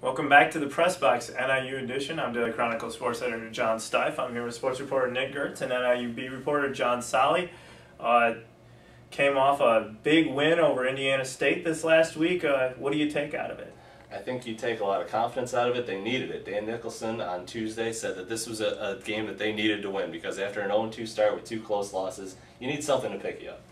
Welcome back to the Press Box NIU edition. I'm Daily Chronicle sports editor John Stife. I'm here with sports reporter Nick Gertz and NIU beat reporter John Solly. Came off a big win over Indiana State this last week. What do you take out of it? I think you take a lot of confidence out of it. They needed it. Dan Nicholson on Tuesday said that this was a game that they needed to win because after an 0-2 start with two close losses, you need something to pick you up.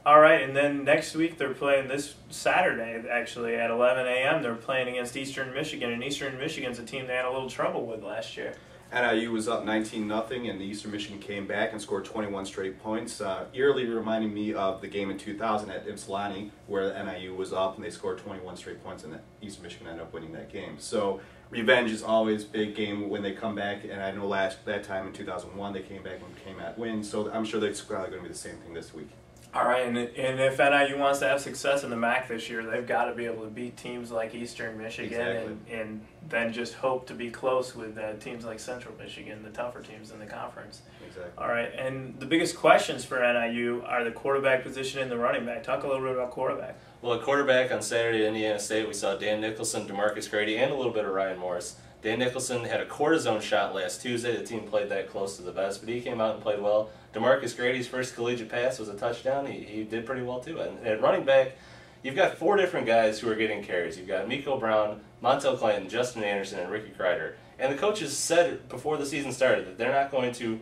All right, and then next week they're playing this Saturday, actually, at 11 a.m. They're playing against Eastern Michigan, and Eastern Michigan's a team they had a little trouble with last year. NIU was up 19-0, and the Eastern Michigan came back and scored 21 straight points, eerily reminding me of the game in 2000 at Ypsilanti, where NIU was up and they scored 21 straight points, and Eastern Michigan ended up winning that game. So revenge is always a big game when they come back, and I know that time in 2001 they came back and came at win, so I'm sure that's probably going to be the same thing this week. All right, and if NIU wants to have success in the MAC this year, they've got to be able to beat teams like Eastern Michigan and then just hope to be close with teams like Central Michigan, the tougher teams in the conference. Exactly. All right, and the biggest questions for NIU are the quarterback position and the running back. Talk a little bit about quarterback. Well, at quarterback on Saturday at Indiana State, we saw Dan Nicholson, DeMarcus Grady, and a little bit of Ryan Morris. Dan Nicholson had a cortisone shot last Tuesday. The team played that close to the vest, but he came out and played well. DeMarcus Grady's first collegiate pass was a touchdown. He did pretty well too. And at running back, you've got four different guys who are getting carries. You've got Miko Brown, Montel Clanton, Justin Anderson, and Ricky Kreider. And the coaches said before the season started that they're not going to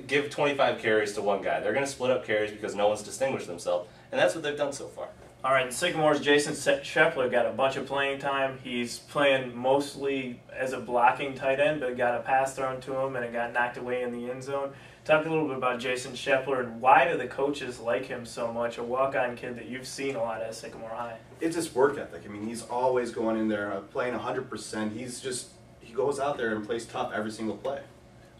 give 25 carries to one guy. They're going to split up carries because no one's distinguished themselves, and that's what they've done so far. All right, Sycamore's Jason Shepler got a bunch of playing time. He's playing mostly as a blocking tight end, but got a pass thrown to him and it got knocked away in the end zone. Talk a little bit about Jason Shepler and why do the coaches like him so much, a walk-on kid that you've seen a lot at Sycamore High? It's his work ethic. I mean, he's always going in there, playing 100%. He goes out there and plays tough every single play.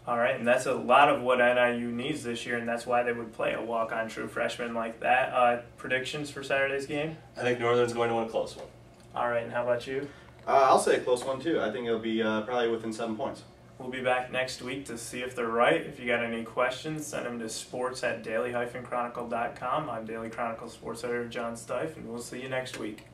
All right, and that's a lot of what NIU needs this year, and that's why they would play a walk-on true freshman like that. Predictions for Saturday's game? I think Northern's going to win a close one. All right, and how about you? I'll say a close one, too. I think it'll be probably within 7 points. We'll be back next week to see if they're right. If you got any questions, send them to sports@daily-chronicle.com. I'm Daily Chronicle sports editor John Stife, and we'll see you next week.